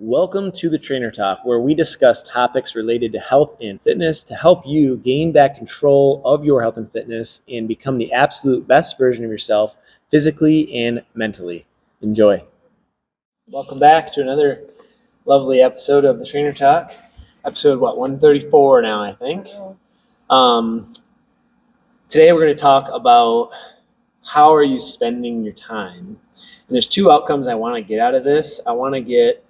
Welcome to the Trainer Talk, where we discuss topics related to health and fitness to help you gain back control of your health and fitness and become the absolute best version of yourself physically and mentally. Enjoy. Welcome back to another lovely episode of the Trainer Talk. Episode 134 now, I think. Today we're going to talk about how are you spending your time. And there's two outcomes I want to get out of this. I want to get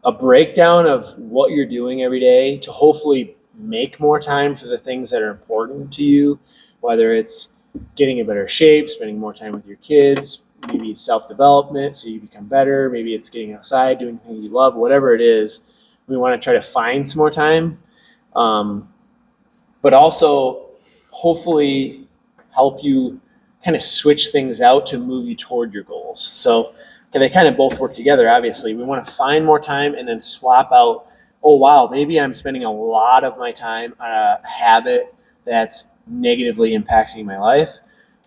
a breakdown of what you're doing every day to hopefully make more time for the things that are important to you, whether it's getting in better shape, spending more time with your kids, maybe it's self-development so you become better, maybe it's getting outside, doing things you love, whatever it is. We want to try to find some more time, but also hopefully help you kind of switch things out to move you toward your goals. So they kind of both work together, obviously. We want to find more time and then swap out, oh, wow, maybe I'm spending a lot of my time on a habit that's negatively impacting my life.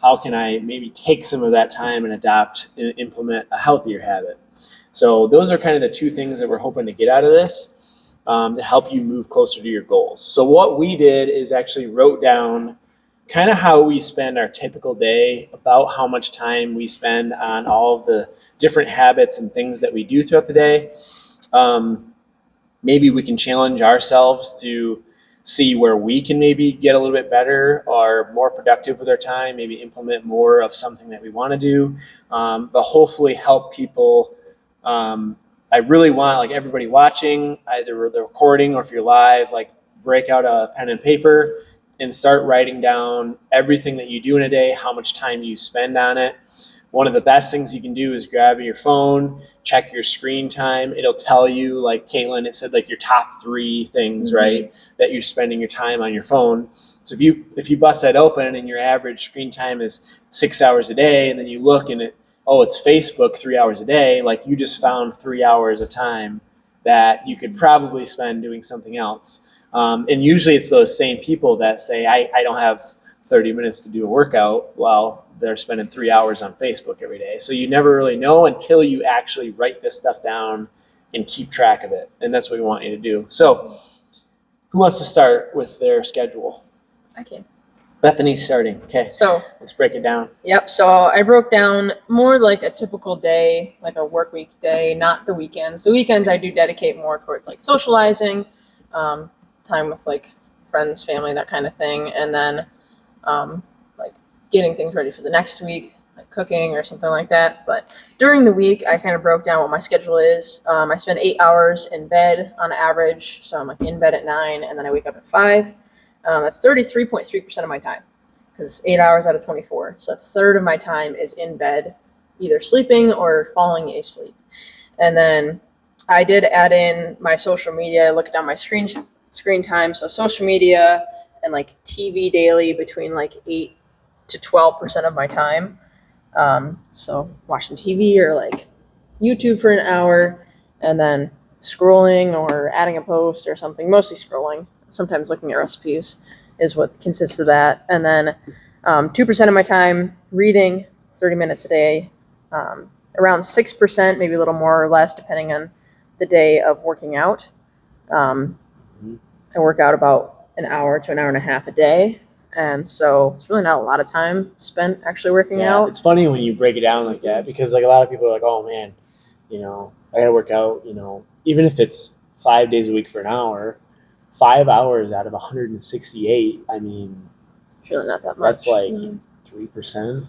How can I maybe take some of that time and adopt and implement a healthier habit? So those are kind of the two things that we're hoping to get out of this to help you move closer to your goals. So what we did is actually wrote down kind of how we spend our typical day, about how much time we spend on all of the different habits and things that we do throughout the day. Maybe we can challenge ourselves to see where we can maybe get a little bit better or more productive with our time, maybe implement more of something that we want to do, but hopefully help people. I really want, like, everybody watching, either the recording or if you're live, like, break out a pen and paper and start writing down everything that you do in a day, how much time you spend on it. One of the best things you can do is grab your phone, check your screen time. It'll tell you, like Caitlin, it said, like, your top 3 things, right, that you're spending your time on your phone. So if you bust that open and your average screen time is 6 hours a day, and then you look and it's Facebook 3 hours a day, like, you just found 3 hours of time that you could probably spend doing something else. And usually it's those same people that say, I don't have 30 minutes to do a workout while they're spending 3 hours on Facebook every day. So you never really know until you actually write this stuff down and keep track of it. And that's what we want you to do. So who wants to start with their schedule? I can. Bethany's starting. Okay. So let's break it down. Yep. So I broke down more like a typical day, like a work week day, not the weekends. The weekends I do dedicate more towards like socializing, time with like friends, family, that kind of thing. And then like getting things ready for the next week, like cooking or something like that. But during the week, I kind of broke down what my schedule is. I spend 8 hours in bed on average. So I'm like in bed at 9 and then I wake up at 5. That's 33.3% of my time, because 8 hours out of 24. So that's a third of my time is in bed, either sleeping or falling asleep. And then I did add in my social media. I looked down my screen time. So social media and like TV daily between like 8 to 12% of my time. So watching TV or like YouTube for an hour, and then scrolling or adding a post or something, mostly scrolling. Sometimes looking at recipes is what consists of that. And then 2% of my time reading, 30 minutes a day. Around 6%, maybe a little more or less, depending on the day, of working out. I work out about an hour to an hour and a half a day. And so it's really not a lot of time spent actually working out. It's funny when you break it down like that, because like a lot of people are like, oh man, I gotta work out, even if it's 5 days a week for an hour, 5 hours out of 168, I mean, it's really not that much. That's like 3%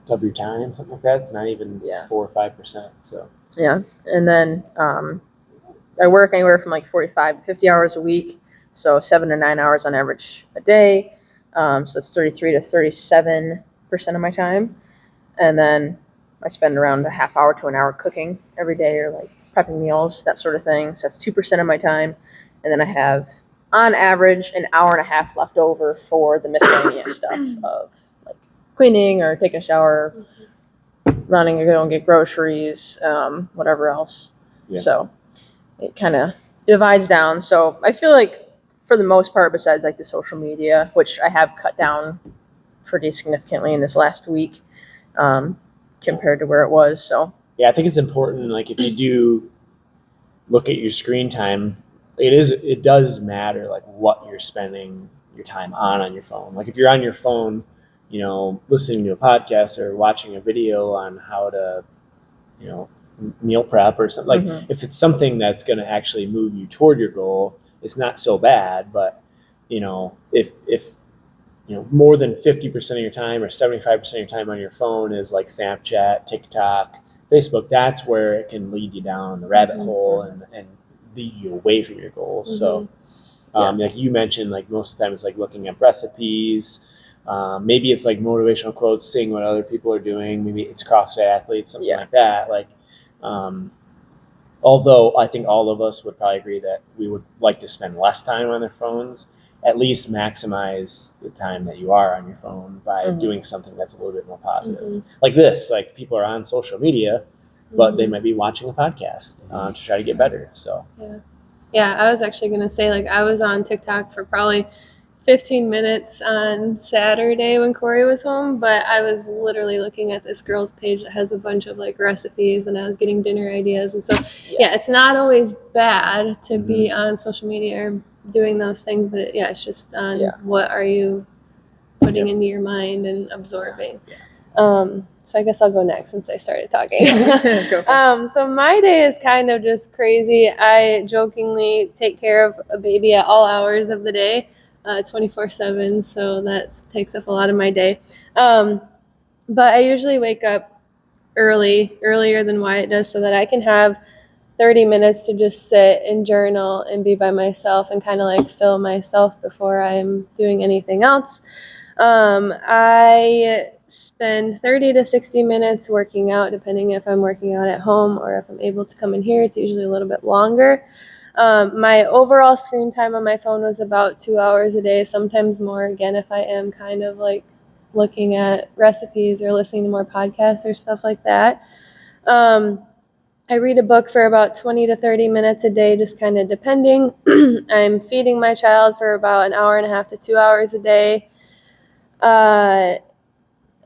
of your time, something like that. It's not even 4 or 5%. So yeah, and then I work anywhere from like 45 to 50 hours a week, so 7 to 9 hours on average a day. So it's 33 to 37% of my time, and then I spend around a half hour to an hour cooking every day, or like prepping meals, that sort of thing. So that's 2% of my time, and then I have, on average, an hour and a half left over for the miscellaneous stuff of like cleaning or taking a shower, running to go and get groceries, whatever else. Yeah. So it kind of divides down. So I feel like for the most part, besides like the social media, which I have cut down pretty significantly in this last week compared to where it was. So yeah, I think it's important, like if you do look at your screen time, it does matter like what you're spending your time on your phone. Like if you're on your phone, listening to a podcast or watching a video on how to, meal prep or something, like if it's something that's going to actually move you toward your goal, it's not so bad. But if more than 50% of your time or 75% of your time on your phone is like Snapchat, TikTok, Facebook, that's where it can lead you down the rabbit hole and lead you away from your goals. So like you mentioned, like most of the time it's like looking at recipes. Maybe it's like motivational quotes, seeing what other people are doing. Maybe it's CrossFit athletes, something like that. Like, although I think all of us would probably agree that we would like to spend less time on their phones, at least maximize the time that you are on your phone by doing something that's a little bit more positive. Like this, like people are on social media, but they might be watching a podcast to try to get better. So yeah, I was actually going to say, like, I was on TikTok for probably 15 minutes on Saturday when Corey was home, but I was literally looking at this girl's page that has a bunch of like recipes, and I was getting dinner ideas. And so yeah, it's not always bad to be on social media or doing those things, but it's just on what are you putting into your mind and absorbing. So I guess I'll go next since I started talking. Go so my day is kind of just crazy. I jokingly take care of a baby at all hours of the day, 24/7. So that takes up a lot of my day. But I usually wake up earlier than Wyatt does, so that I can have 30 minutes to just sit and journal and be by myself and kind of like fill myself before I'm doing anything else. I spend 30 to 60 minutes working out, depending if I'm working out at home or if I'm able to come in here. It's usually a little bit longer. My overall screen time on my phone was about 2 hours a day, sometimes more, again, if I am kind of like looking at recipes or listening to more podcasts or stuff like that. I read a book for about 20 to 30 minutes a day, just kind of depending. I'm feeding my child for about an hour and a half to 2 hours a day.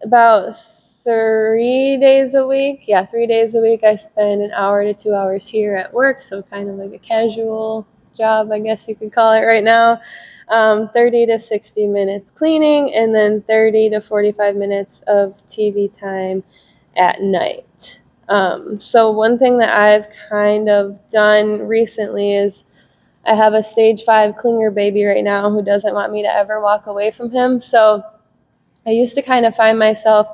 About 3 days a week. 3 days a week I spend an hour to 2 hours here at work, so kind of like a casual job, I guess you could call it right now. 30 to 60 minutes cleaning, and then 30 to 45 minutes of TV time at night. So one thing that I've kind of done recently is I have a stage 5 clinger baby right now who doesn't want me to ever walk away from him. So I used to kind of find myself,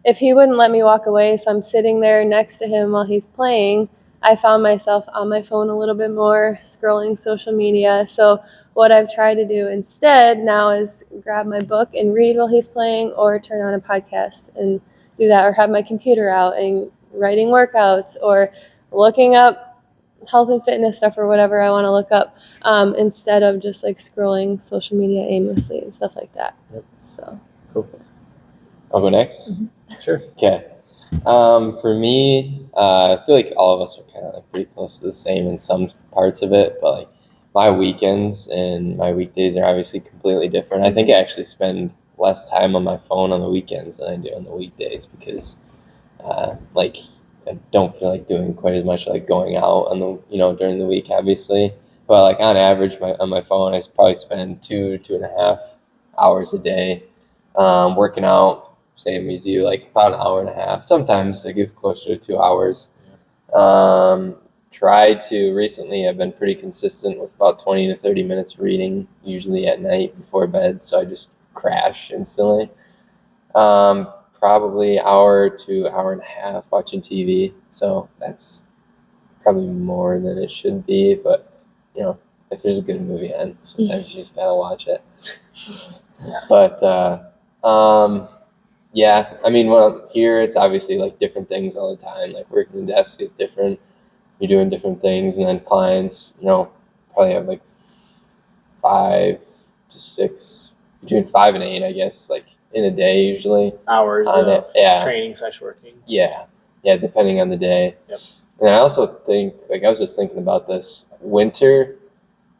if he wouldn't let me walk away, so I'm sitting there next to him while he's playing, I found myself on my phone a little bit more, scrolling social media. So what I've tried to do instead now is grab my book and read while he's playing, or turn on a podcast and do that, or have my computer out and writing workouts or looking up health and fitness stuff or whatever I want to look up, instead of just like scrolling social media aimlessly and stuff like that. So cool. I'll go next. Sure. Okay. For me, I feel like all of us are kind of like pretty close to the same in some parts of it, but like my weekends and my weekdays are obviously completely different. I think I actually spend less time on my phone on the weekends than I do on the weekdays because like I don't feel like doing quite as much like going out on the during the week obviously, but like on average on my phone I probably spend 2.5 hours a day working out, same as you, like about an hour and a half. Sometimes it gets closer to 2 hours. Recently I've been pretty consistent with about 20 to 30 minutes reading, usually at night before bed, so I just crash instantly. Probably hour to hour and a half watching TV, so that's probably more than it should be, but if there's a good movie on, sometimes you just gotta watch it. But I mean, when I'm here, it's obviously like different things all the time. Like working the desk is different. You're doing different things, and then clients, probably have like 5 to 6, between 5 and 8, I guess, like in a day usually. Hours of training / working. Yeah, depending on the day. Yep. And I also think, like I was just thinking about this, winter,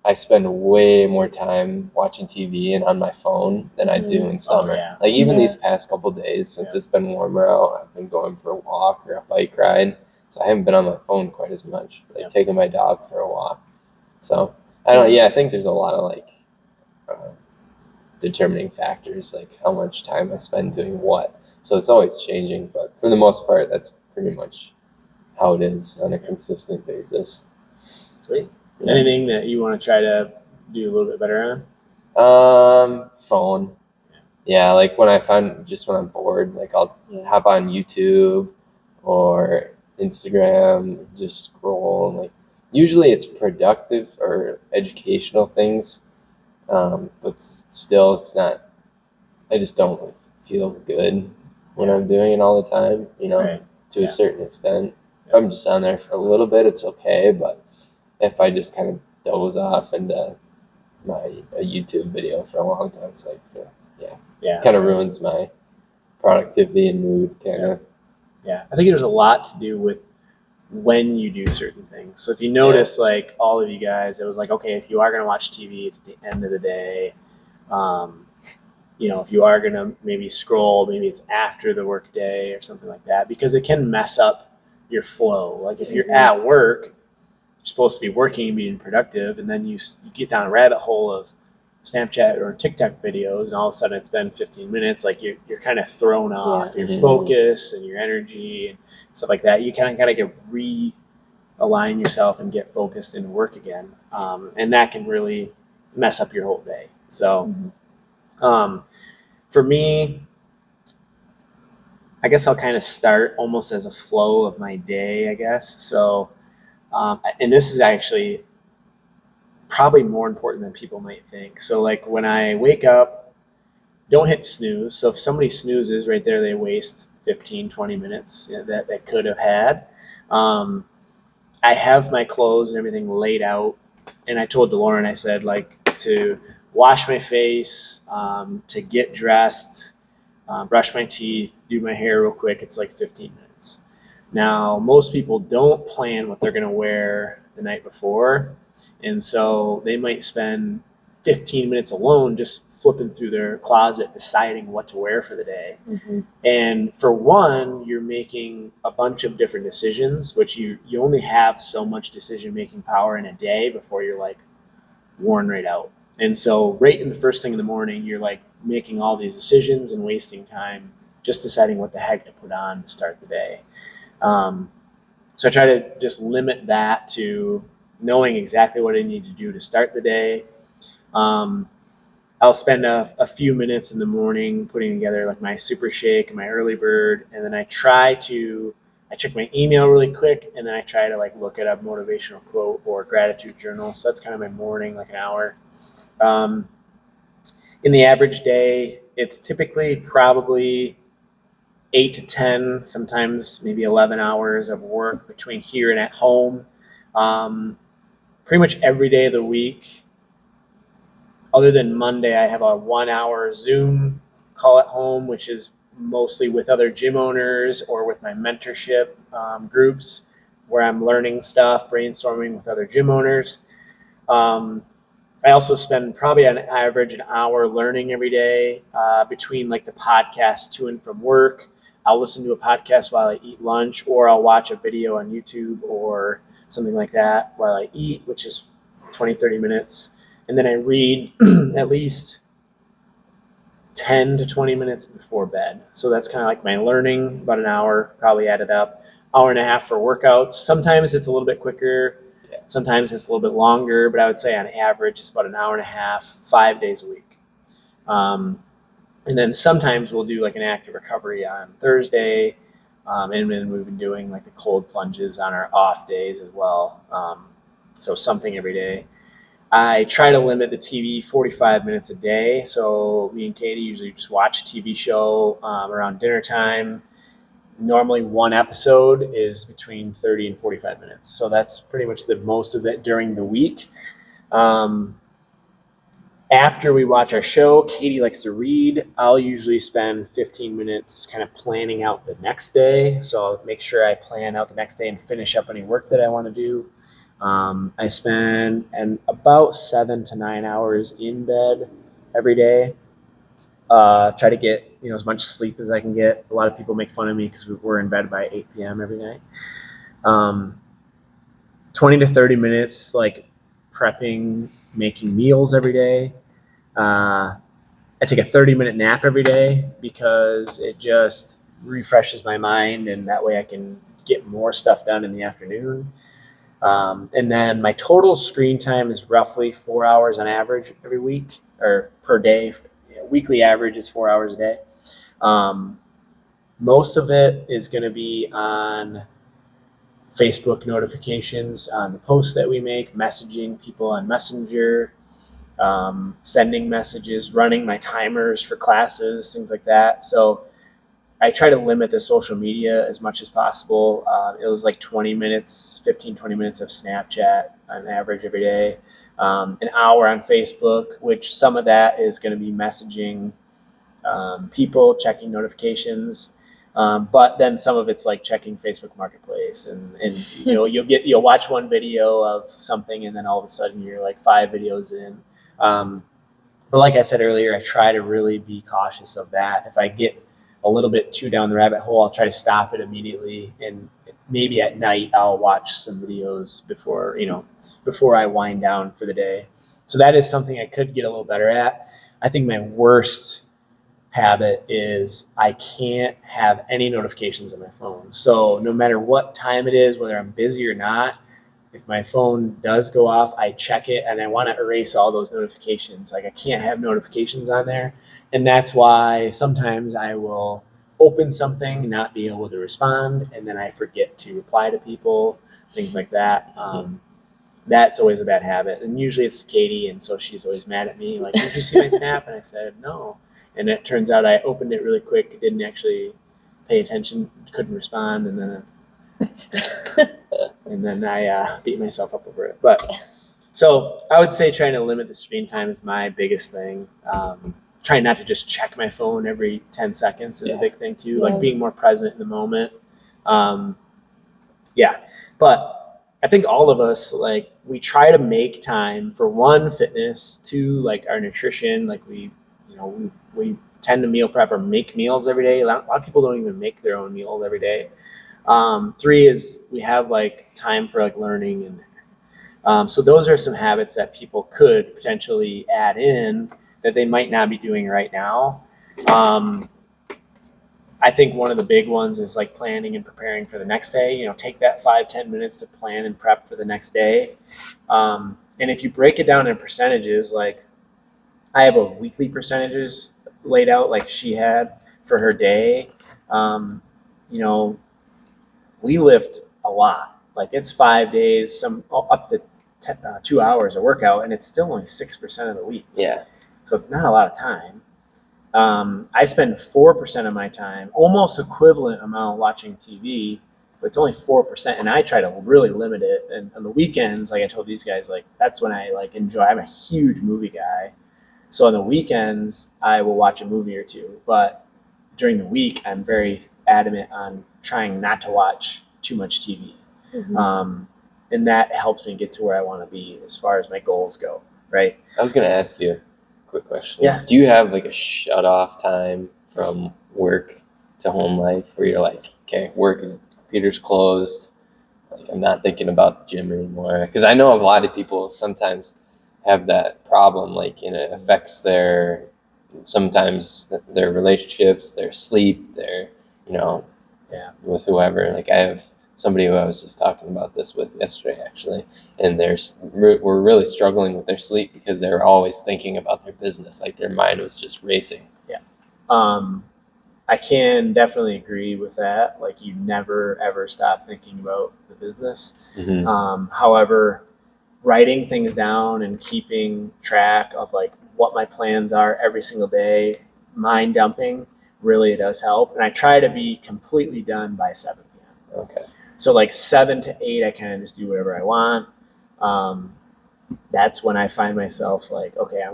I spend way more time watching TV and on my phone than I do in summer. Oh, yeah. Like even these past couple of days, since it's been warmer out, I've been going for a walk or a bike ride. so I haven't been on my phone quite as much. Like Yeah. taking my dog for a walk. So I don't know. Yeah, I think there's a lot of like determining factors, like how much time I spend doing what. So it's always changing, but for the most part, that's pretty much how it is on a consistent basis. Sweet. Yeah. Anything that you want to try to do a little bit better on? Phone. Yeah, like when I'm bored, like I'll Yeah. hop on YouTube or Instagram, just scroll. And like usually it's productive or educational things, but still it's not. I just don't like, feel good when I'm doing it all the time. Right. To Yeah. a certain extent. If I'm just on there for a little bit, it's okay. But if I just kind of doze off into a YouTube video for a long time, it's like Yeah. kind of ruins my productivity and mood. Kind of. Yeah. I think there's a lot to do with when you do certain things. So if you notice, like all of you guys, it was like, okay, if you are going to watch TV, it's at the end of the day. If you are going to maybe scroll, maybe it's after the work day or something like that, because it can mess up your flow. Like if you're at work, you're supposed to be working and being productive, and then you get down a rabbit hole of Snapchat or TikTok videos, and all of a sudden it's been 15 minutes. Like you're kind of thrown off your focus and your energy and stuff like that. You kind of got to get realign yourself and get focused into work again, and that can really mess up your whole day. So, for me, I guess I'll kind of start almost as a flow of my day, I guess. So, and this is actually probably more important than people might think. So like when I wake up, don't hit snooze. So if somebody snoozes right there, they waste 15, 20 minutes that they could have had. I have my clothes and everything laid out. And I told DeLauren, I said like to wash my face, to get dressed, brush my teeth, do my hair real quick. It's like 15 minutes. Now, most people don't plan what they're going to wear the night before. And so they might spend 15 minutes alone just flipping through their closet, deciding what to wear for the day. And for one, you're making a bunch of different decisions, which you only have so much decision-making power in a day before you're like worn right out. And so right in the first thing in the morning, you're like making all these decisions and wasting time just deciding what the heck to put on to start the day. So I try to just limit that to knowing exactly what I need to do to start the day. I'll spend a few minutes in the morning putting together like my super shake and my early bird, and then I check my email really quick, and then I try to like look at a motivational quote or gratitude journal. So that's kind of my morning, like an hour. In the average day, it's typically probably 8 to 10, sometimes maybe 11 hours of work between here and at home. Pretty much every day of the week, other than Monday, I have a 1 hour Zoom call at home, which is mostly with other gym owners or with my mentorship groups where I'm learning stuff, brainstorming with other gym owners. I also spend probably on average an hour learning every day between like the podcast to and from work. I'll listen to a podcast while I eat lunch, or I'll watch a video on YouTube or something like that while I eat, which is 20, 30 minutes. And then I read at least 10 to 20 minutes before bed. So that's kind of like my learning, about an hour, probably added up. Hour and a half for workouts. Sometimes it's a little bit quicker. Sometimes it's a little bit longer, but I would say on average it's about an hour and a half, 5 days a week. And then sometimes we'll do like an active recovery on Thursday. And then we've been doing like the cold plunges on our off days as well. So something every day. I try to limit the TV 45 minutes a day. So me and Katie usually just watch a TV show around dinner time. Normally one episode is between 30 and 45 minutes. So that's pretty much the most of it during the week. After we watch our show, Katie likes to read. I'll usually spend 15 minutes kind of planning out the next day. So I'll make sure I plan out the next day and finish up any work that I want to do. I spend about 7 to 9 hours in bed every day. Try to get as much sleep as I can get. A lot of people make fun of me because we're in bed by 8 p.m. every night. Um, 20 to 30 minutes like prepping, making meals every day. I take a 30-minute nap every day because it just refreshes my mind, and that way I can get more stuff done in the afternoon. And then my total screen time is roughly 4 hours on average every week or per day. Weekly average is 4 hours a day. Most of it is going to be on Facebook notifications on the posts that we make, messaging people on Messenger, sending messages, running my timers for classes, things like that. So I try to limit the social media as much as possible. It was like 20 minutes, 20 minutes of Snapchat on average every day. An hour on Facebook, which some of that is going to be messaging people, checking notifications. But then some of it's like checking Facebook Marketplace, and you'll watch one video of something, and then all of a sudden you're like 5 videos in. But like I said earlier, I try to really be cautious of that. If I get a little bit too down the rabbit hole, I'll try to stop it immediately, and maybe at night I'll watch some videos before I wind down for the day. So that is something I could get a little better at. I think my worst habit is I can't have any notifications on my phone. So no matter what time it is, whether I'm busy or not, if my phone does go off, I check it and I want to erase all those notifications. Like I can't have notifications on there. And that's why sometimes I will open something, not be able to respond, and then I forget to reply to people, things like that. That's always a bad habit. And usually it's Katie, and so she's always mad at me. Like, did you see my snap? And I said, no. And it turns out I opened it really quick, didn't actually pay attention, couldn't respond, and then I beat myself up over it. But so I would say trying to limit the screen time is my biggest thing. Trying not to just check my phone every 10 seconds is a big thing too. Like being more present in the moment. But I think all of us, like, we try to make time for one, fitness, two, like our nutrition. Like we tend to meal prep or make meals every day. A lot of people don't even make their own meals every day. 3 is we have like time for like learning, and so those are some habits that people could potentially add in that they might not be doing right now. I think one of the big ones is like planning and preparing for the next day. Take that 5-10 minutes to plan and prep for the next day. And if you break it down in percentages, like I have a weekly percentages laid out like she had for her day. We lift a lot. Like it's 5 days, some up to 2 hours of workout, and it's still only 6% of the week. Yeah. So it's not a lot of time. I spend 4% of my time, almost equivalent amount, watching TV, but it's only 4%, and I try to really limit it. And on the weekends, like I told these guys, like that's when I like enjoy. I'm a huge movie guy, so on the weekends I will watch a movie or two. But during the week, I'm very adamant on trying not to watch too much TV, and that helps me get to where I want to be as far as my goals go. Right? I was gonna ask you a quick question. Yeah. Do you have like a shut off time from work to home life where you're like, okay, computer's closed, like I'm not thinking about the gym anymore? Because I know a lot of people sometimes have that problem, like, it affects sometimes their relationships, their sleep, their with whoever. Like I have somebody who I was just talking about this with yesterday, actually, and we're really struggling with their sleep because they're always thinking about their business. Like their mind was just racing. Yeah. I can definitely agree with that. Like you never ever stop thinking about the business. However, writing things down and keeping track of like what my plans are every single day, mind dumping, really does help. And I try to be completely done by 7 p.m. Okay. So like 7 to 8, I kind of just do whatever I want. That's when I find myself like, okay,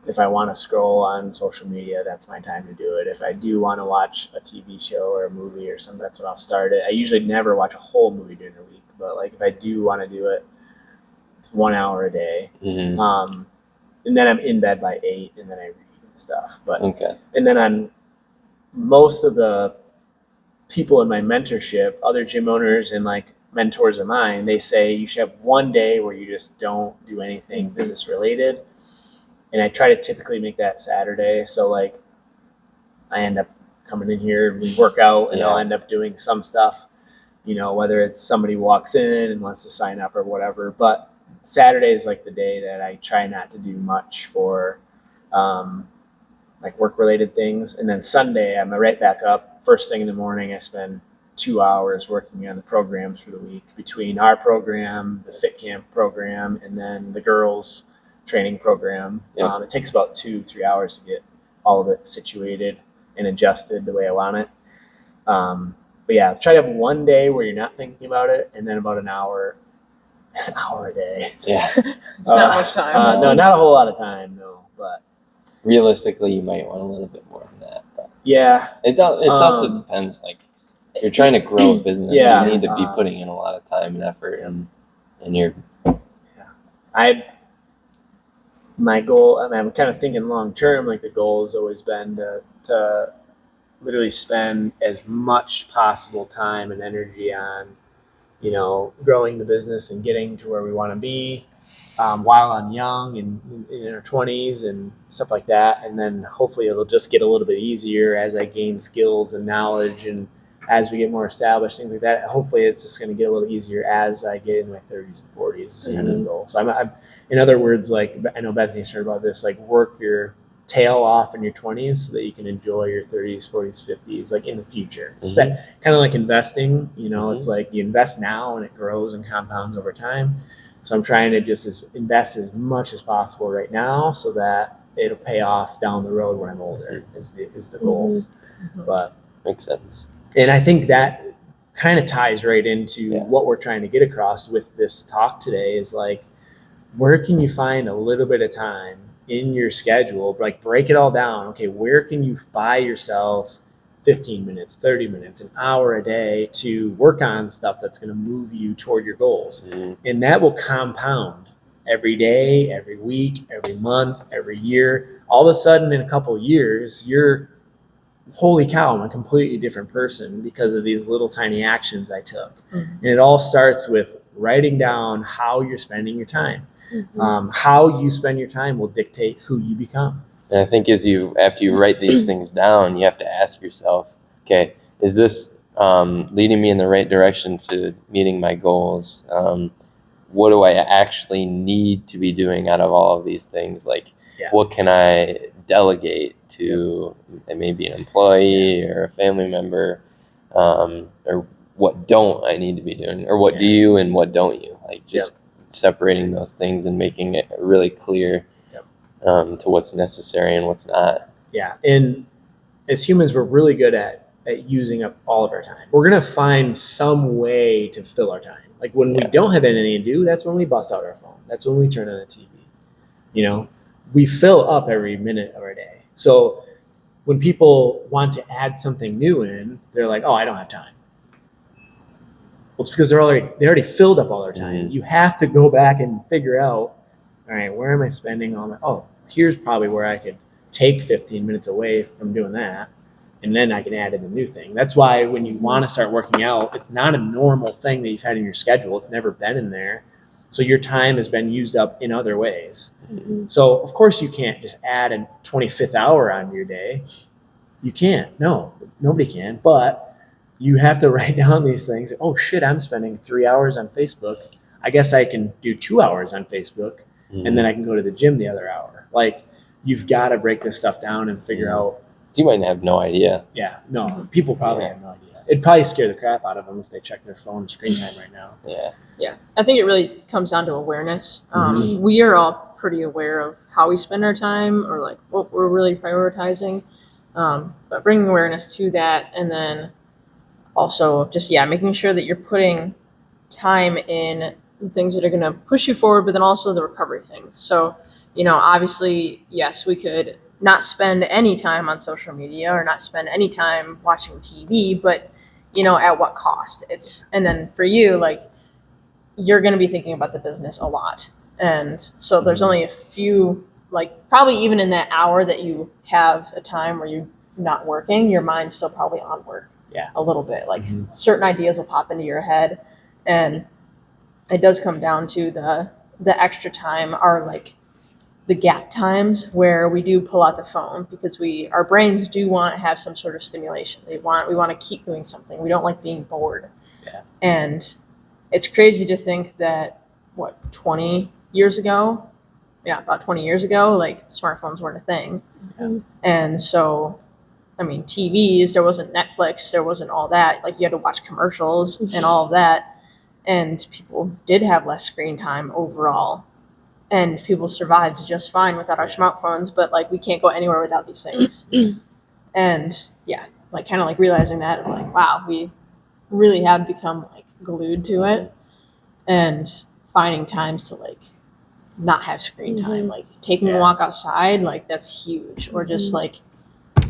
if I want to scroll on social media, that's my time to do it. If I do want to watch a TV show or a movie or something, that's when I'll start it. I usually never watch a whole movie during the week, but like if I do want to do it, it's 1 hour a day. And then I'm in bed by 8, and then I read and stuff. But and then on most of the people in my mentorship, other gym owners and like mentors of mine, they say you should have one day where you just don't do anything business related. And I try to typically make that Saturday. So like I end up coming in here and we work out, and I'll end up doing some stuff, you know, whether it's somebody walks in and wants to sign up or whatever. But Saturday is like the day that I try not to do much for like work related things. And then Sunday I'm right back up. First thing in the morning, I spend 2 hours working on the programs for the week between our program, the Fit Camp program, and then the girls training program. Yeah. It takes about 2-3 hours to get all of it situated and adjusted the way I want it. But yeah, try to have one day where you're not thinking about it, and then about an hour a day. Yeah. It's not much time. No, not a whole lot of time, no. But Realistically, you might want a little bit more than that. But yeah, it also depends. Like, if you're trying to grow a business, Yeah. you need to be putting in a lot of time and effort, and you're my goal, I mean, I'm kind of thinking long term, like the goal has always been to literally spend as much possible time and energy on, you know, growing the business and getting to where we want to be while I'm young and in our 20s and stuff like that. And then hopefully it'll just get a little bit easier as I gain skills and knowledge, and as we get more established, things like that. Hopefully it's just going to get a little easier as I get in my 30s and 40s is kind of the goal. So I'm in other words, like I know Bethany's heard about this, like work your tail off in your 20s so that you can enjoy your 30s, 40s, 50s, like in the future. Kind of like investing, you know, it's like you invest now and it grows and compounds over time. So I'm trying to just invest as much as possible right now so that it'll pay off down the road when I'm older is the goal. But makes sense. and I think that kind of ties right into what we're trying to get across with this talk today is like, where can you find a little bit of time in your schedule, like break it all down. Okay, where can you buy yourself 15 minutes, 30 minutes, an hour a day to work on stuff that's going to move you toward your goals? And that will compound every day, every week, every month, every year. All of a sudden in a couple of years, you're, holy cow, I'm a completely different person because of these little tiny actions I took. And it all starts with writing down how you're spending your time. How you spend your time will dictate who you become. And I think after you write these things down, you have to ask yourself, okay, is this leading me in the right direction to meeting my goals? What do I actually need to be doing out of all of these things? Like, what can I delegate to maybe an employee or a family member? Or what don't I need to be doing? Or what do you and what don't you? Like, just separating those things and making it really clear to what's necessary and what's not. Yeah. And as humans, we're really good at using up all of our time. We're going to find some way to fill our time. Like when we don't have anything to do, that's when we bust out our phone. That's when we turn on the TV. You know, we fill up every minute of our day. So when people want to add something new in, they're like, oh, I don't have time. Well, it's because they already filled up all their time. You have to go back and figure out, all right, where am I spending all my, here's probably where I could take 15 minutes away from doing that. And then I can add in a new thing. That's why when you want to start working out, it's not a normal thing that you've had in your schedule. It's never been in there. So your time has been used up in other ways. So of course you can't just add a 25th hour on your day. You can't. No, nobody can. But you have to write down these things. Oh shit, I'm spending 3 hours on Facebook. I guess I can do 2 hours on Facebook and then I can go to the gym the other hour. Like, you've got to break this stuff down and figure out. You might have no idea. Yeah, no, people probably have no idea. It'd probably scare the crap out of them if they check their phone screen time right now. Yeah. I think it really comes down to awareness. We are all pretty aware of how we spend our time or like what we're really prioritizing. But bringing awareness to that, and then also just, making sure that you're putting time in the things that are going to push you forward, but then also the recovery things. So, obviously, yes, we could not spend any time on social media or not spend any time watching TV, but, at what cost? And then for you, like, you're going to be thinking about the business a lot. And so there's only a few, like probably even in that hour that you have a time where you're not working, your mind's still probably on work a little bit. Like certain ideas will pop into your head And it does come down to the extra time are like the gap times where we do pull out the phone because our brains do want to have some sort of stimulation. We want to keep doing something. We don't like being bored. Yeah. And it's crazy to think that 20 years ago, about 20 years ago, like smartphones weren't a thing. Yeah. And so, I mean, TVs, there wasn't Netflix, there wasn't all that. Like you had to watch commercials and all of that. And people did have less screen time overall. And people survived just fine without our smartphones, but like we can't go anywhere without these things. And like kind of like realizing that, like, wow, we really have become like glued to it, and finding times to like not have screen time, like taking a walk outside, like that's huge, or just like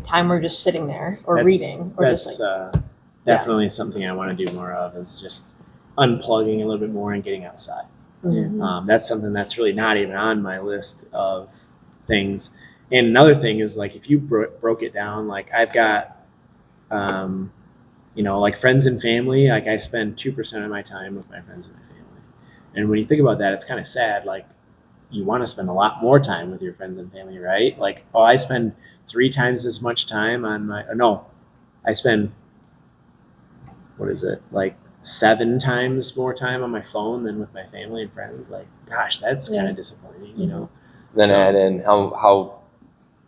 time we're just sitting there or reading, or that's just like definitely something I want to do more of, is just unplugging a little bit more and getting outside. That's something that's really not even on my list of things. And another thing is, like, if you broke it down, like I've got, like friends and family, like I spend 2% of my time with my friends and my family. And when you think about that, it's kind of sad. Like, you want to spend a lot more time with your friends and family, right? Like, I spend 3 times as much time on I spend, like 7 times more time on my phone than with my family and friends. Like, gosh, that's kind of disappointing, you know? Then So- add in how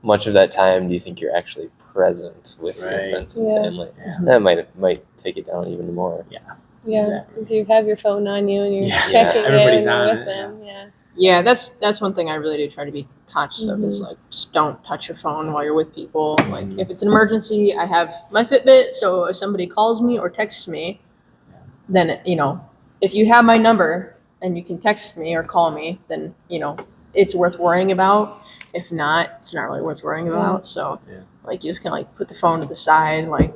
much of that time do you think you're actually present with your Right. friends and Yeah. family? Yeah. That might take it down even more. Yeah, Exactly. because you have your phone on you and you're Yeah. checking Everybody's in on with it, them. Yeah. Yeah, that's one thing I really do try to be conscious of, is like just don't touch your phone while you're with people. Like if it's an emergency, I have my Fitbit, so if somebody calls me or texts me, then if you have my number and you can text me or call me, then it's worth worrying about. If not, it's not really worth worrying about. So like you just kind of like put the phone to the side. Like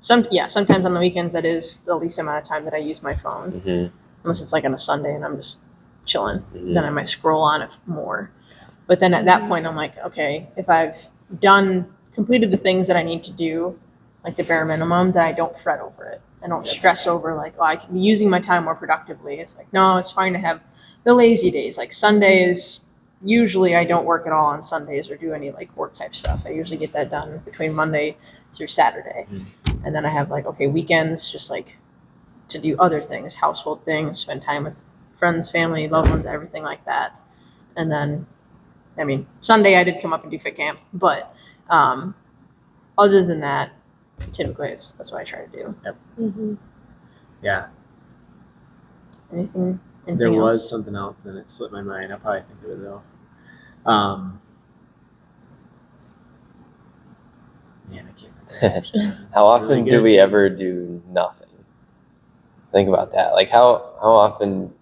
sometimes on the weekends that is the least amount of time that I use my phone, Mm-hmm. unless it's like on a Sunday and I'm just chilling. Mhm. Then I might scroll on it more. But then at that point, I'm like, okay, if I've completed the things that I need to do, like the bare minimum, then I don't fret over it. I don't stress over like, I can be using my time more productively. It's like, no, it's fine to have the lazy days. Like Sundays, usually I don't work at all on Sundays or do any like work type stuff. I usually get that done between Monday through Saturday. And then I have like, okay, weekends, just like to do other things, household things, spend time with friends, family, loved ones, everything like that. And then, I mean, Sunday I did come up and do fit camp, but other than that, typically that's what I try to do. Mm-hmm. Yeah. Anything There else? was something else and it slipped my mind. I'll probably think of it though. Man, I can't think of it. How often Really do good. we ever do nothing? Think about that. Like how often,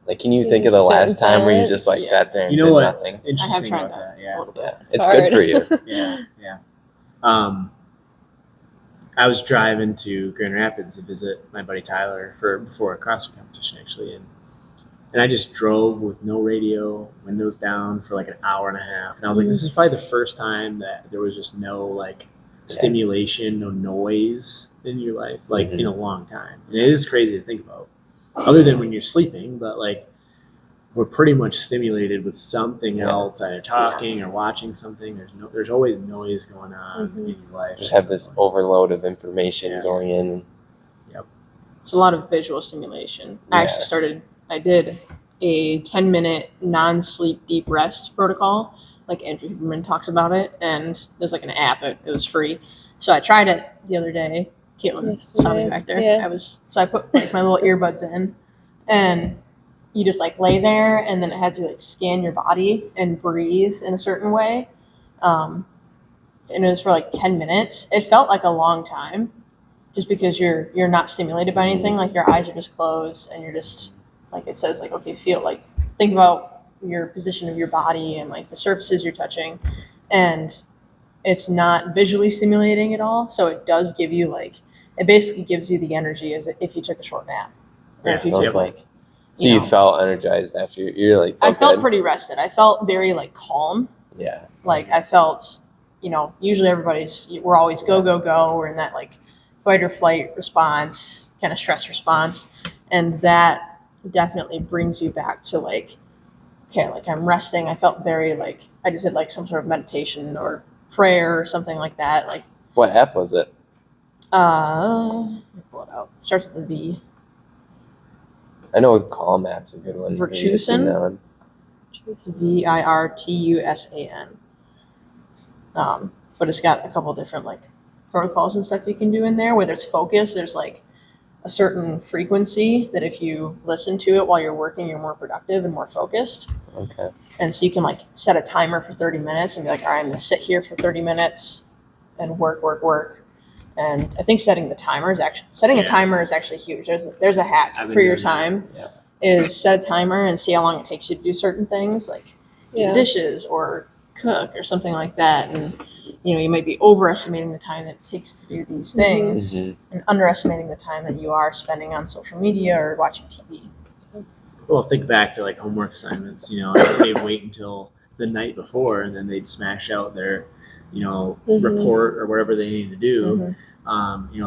like, can you You think of the just sit in last time where you silence? just like Yeah. sat there and You know did what's nothing? interesting tried about that that? Yeah. a little bit. Yeah, It's it's hard. good for you. Yeah. I was driving to Grand Rapids to visit my buddy Tyler before a CrossFit competition actually, and I just drove with no radio, windows down for like an hour and a half, and I was like, this is probably the first time that there was just no like stimulation, no noise in your life, like in a long time. And it is crazy to think about, other than when you're sleeping, but like we're pretty much stimulated with something else, either talking or watching something. There's always noise going on in your life. Just at have some this point. overload of information Yeah. going in. It's a lot of visual stimulation. I did a 10-minute non-sleep deep rest protocol, like Andrew Huberman talks about it, and there's like an app. It was free, so I tried it the other day. Caitlin Yes, saw me right. back there. Yeah. I put like my little earbuds in, and you just like lay there, and then it has you like scan your body and breathe in a certain way. And it was for like 10 minutes. It felt like a long time, just because you're not stimulated by anything. Like your eyes are just closed, and you're just like, it says like, okay, think about your position of your body and like the surfaces you're touching, and it's not visually stimulating at all. So it does give you like, it basically gives you the energy as if you took a short nap, or if you Yeah, took okay. like. So you felt energized after you're like. I felt good? pretty rested. I felt very like calm. Yeah. Like I felt, usually we're always go, go, go. We're in that like fight or flight response, kind of stress response. And that definitely brings you back to like, okay, like I'm resting. I felt very like I just did like some sort of meditation or prayer or something like that. Like, What app was it? let me pull it out. It starts with the V. I know Calm app's a good one. Have you Virtusan? seen that one? Virtusan. But it's got a couple different like protocols and stuff you can do in there. Whether it's focus, there's like a certain frequency that if you listen to it while you're working, you're more productive and more focused. Okay. And so you can like set a timer for 30 minutes and be like, all right, I'm gonna sit here for 30 minutes and work. And I think setting a timer is actually huge. There's a hack I've been for your doing that. time Yeah. is set a timer and see how long it takes you to do certain things, like do Yeah. dishes or cook or something like that. And you might be overestimating the time that it takes to do these things Mhm. and underestimating the time that you are spending on social media or watching TV. Well, think back to like homework assignments. They'd wait until the night before, and then they'd smash out their, report or whatever they needed to do.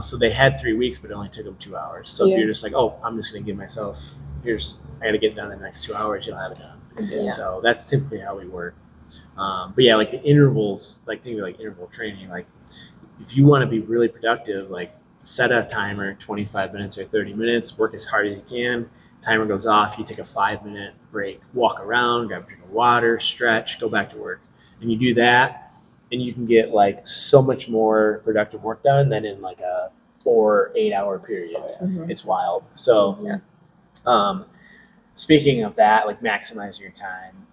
So they had 3 weeks, but it only took them 2 hours. So if Yeah. you're just like, oh, I'm just going to give myself, I got to get it done in the next 2 hours, you'll have it done. Yeah. So that's typically how we work. But yeah, like the intervals, like think of like interval training. Like if you want to be really productive, like set a timer, 25 minutes or 30 minutes, work as hard as you can. Timer goes off, you take a 5-minute break, walk around, grab a drink of water, stretch, go back to work. And you do that, and you can get like so much more productive work done than in like a 4-8 hour period. Mhm. It's wild. So, speaking of that, like maximizing your time,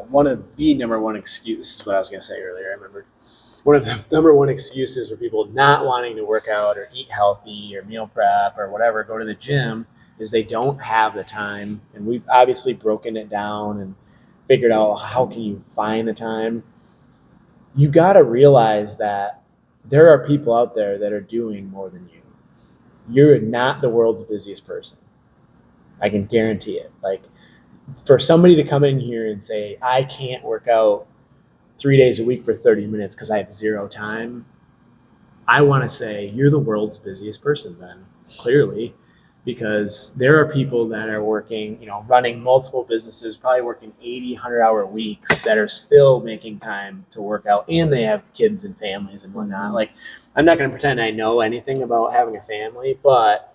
one of the number one excuses, is what I was going to say earlier. I remembered one of the number one excuses for people not wanting to work out or eat healthy or meal prep or whatever, go to the gym, is they don't have the time. And we've obviously broken it down and figured out how can you find the time. You got to realize that there are people out there that are doing more than you. You're not the world's busiest person. I can guarantee it. Like, for somebody to come in here and say, I can't work out 3 days a week for 30 minutes because I have zero time, I want to say you're the world's busiest person then, clearly, because there are people that are working, running multiple businesses, probably working 80, 100-hour weeks that are still making time to work out, and they have kids and families and whatnot. Like, I'm not going to pretend I know anything about having a family, but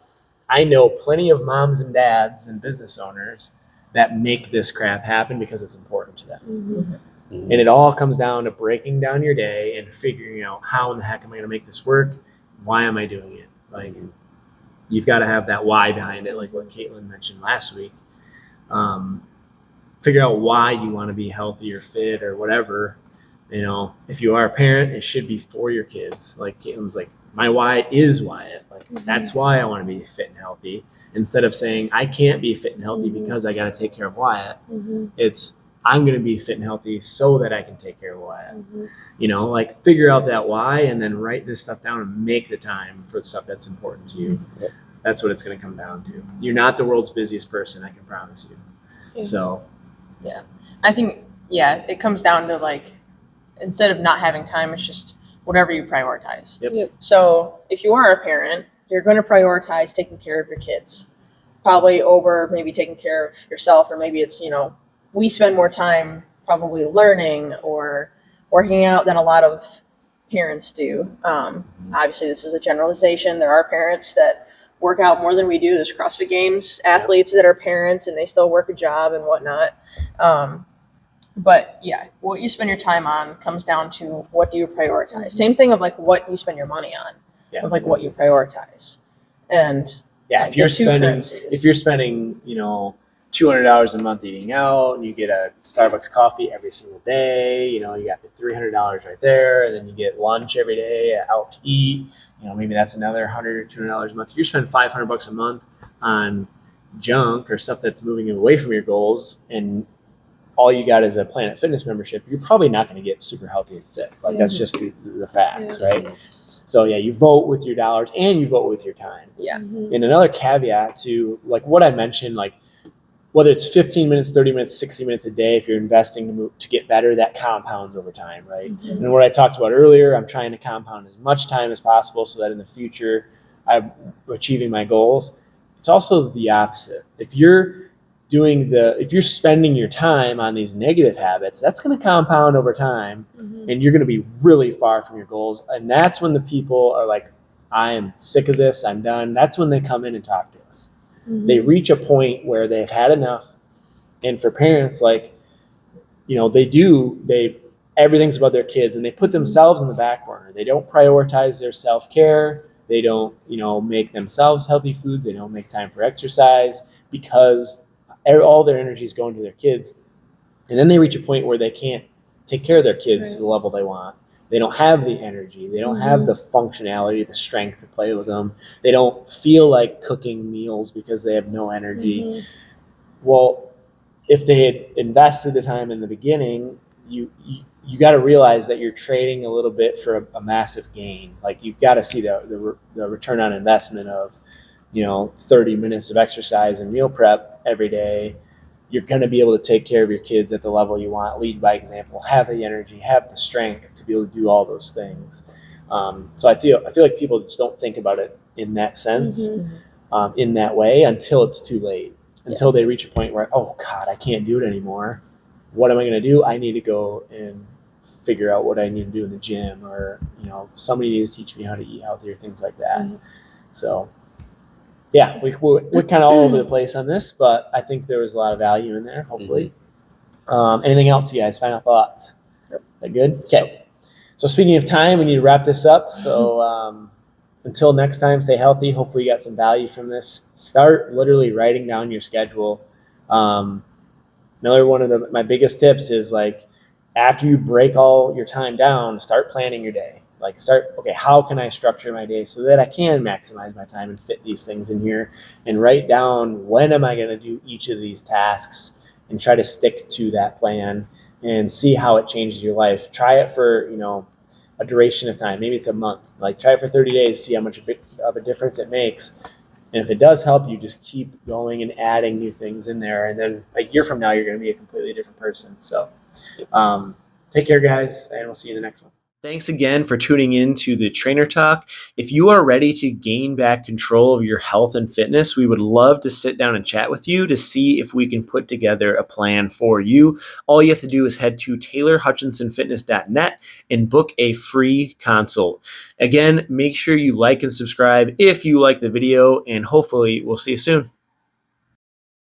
I know plenty of moms and dads and business owners that make this crap happen because it's important to them. Mhm. And it all comes down to breaking down your day and figuring out how in the heck am I going to make this work? Why am I doing it? Like, you've got to have that why behind it, like what Caitlin mentioned last week. Figure out why you want to be healthy or fit or whatever. If you are a parent, it should be for your kids. Like Caitlin's like, my why is Wyatt. Like, that's why I want to be fit and healthy. Instead of saying, I can't be fit and healthy because I got to take care of Wyatt. It's, I'm going to be fit and healthy so that I can take care of Wyatt. Like figure out that why and then write this stuff down and make the time for the stuff that's important to you. Yep. That's what it's going to come down to. You're not the world's busiest person, I can promise you. Yeah. So, I think, it comes down to like, instead of not having time, it's just whatever you prioritize. Yep. So if you are a parent, you're going to prioritize taking care of your kids, probably over maybe taking care of yourself, or maybe it's, we spend more time probably learning or working out than a lot of parents do. Obviously, this is a generalization. There are parents that work out more than we do. There's CrossFit Games athletes that are parents and they still work a job and whatnot. But what you spend your time on comes down to what do you prioritize. Same thing of like what you spend your money on, of like what you prioritize. And if you're spending, $200 a month eating out, and you get a Starbucks coffee every single day, you got the $300 right there, and then you get lunch every day out to eat, maybe that's another $100 or $200 a month. If you spend $500 a month on junk or stuff that's moving you away from your goals, and all you got is a Planet Fitness membership, you're probably not going to get super healthy and fit. Like, that's just the facts, right? So you vote with your dollars and you vote with your time. And another caveat to like what I mentioned, like whether it's 15 minutes, 30 minutes, 60 minutes a day, if you're investing to get better, that compounds over time, right? And what I talked about earlier, I'm trying to compound as much time as possible so that in the future I'm achieving my goals. it's also the opposite. If you're spending your time on these negative habits, that's going to compound over time, and you're going to be really far from your goals. And that's when the people are like, I am sick of this, I'm done. That's when they come in and talk to us. They reach a point where they've had enough. And for parents, like, everything's about their kids, and they put themselves in the back burner. They don't prioritize their self-care. They don't, make themselves healthy foods. They don't make time for exercise because all their energy is going to their kids. And then they reach a point where they can't take care of their kids to the level they want. They don't have the energy. They don't have the functionality, the strength to play with them. They don't feel like cooking meals because they have no energy. Well, if they had invested the time in the beginning, you got to realize that you're trading a little bit for a massive gain. Like, you've got to see the return on investment of 30 minutes of exercise and meal prep every day. You're going to be able to take care of your kids at the level you want, lead by example, have the energy, have the strength to be able to do all those things. So I feel like people just don't think about it in that sense, in that way, until it's too late, until they reach a point where, oh God, I can't do it anymore. What am I going to do? I need to go and figure out what I need to do in the gym, or somebody needs to teach me how to eat healthier, things like that. So yeah, we're kind of all over the place on this, but I think there was a lot of value in there, hopefully. Anything else, you guys? Final thoughts? Is that good? Okay. So speaking of time, we need to wrap this up. So until next time, stay healthy. Hopefully you got some value from this. Start literally writing down your schedule. Another one of my biggest tips is, like, after you break all your time down, start planning your day. Like, okay, how can I structure my day so that I can maximize my time and fit these things in here, and write down when am I going to do each of these tasks, and try to stick to that plan and see how it changes your life. Try it for, a duration of time. Maybe it's a month. Like, try it for 30 days, see how much of a difference it makes. And if it does help, you just keep going and adding new things in there. And then a year from now, you're going to be a completely different person. So take care, guys, and we'll see you in the next one. Thanks again for tuning in to the Trainer Talk. If you are ready to gain back control of your health and fitness, we would love to sit down and chat with you to see if we can put together a plan for you. All you have to do is head to TaylorHutchinsonFitness.net and book a free consult. Again, make sure you like and subscribe if you like the video, and hopefully we'll see you soon.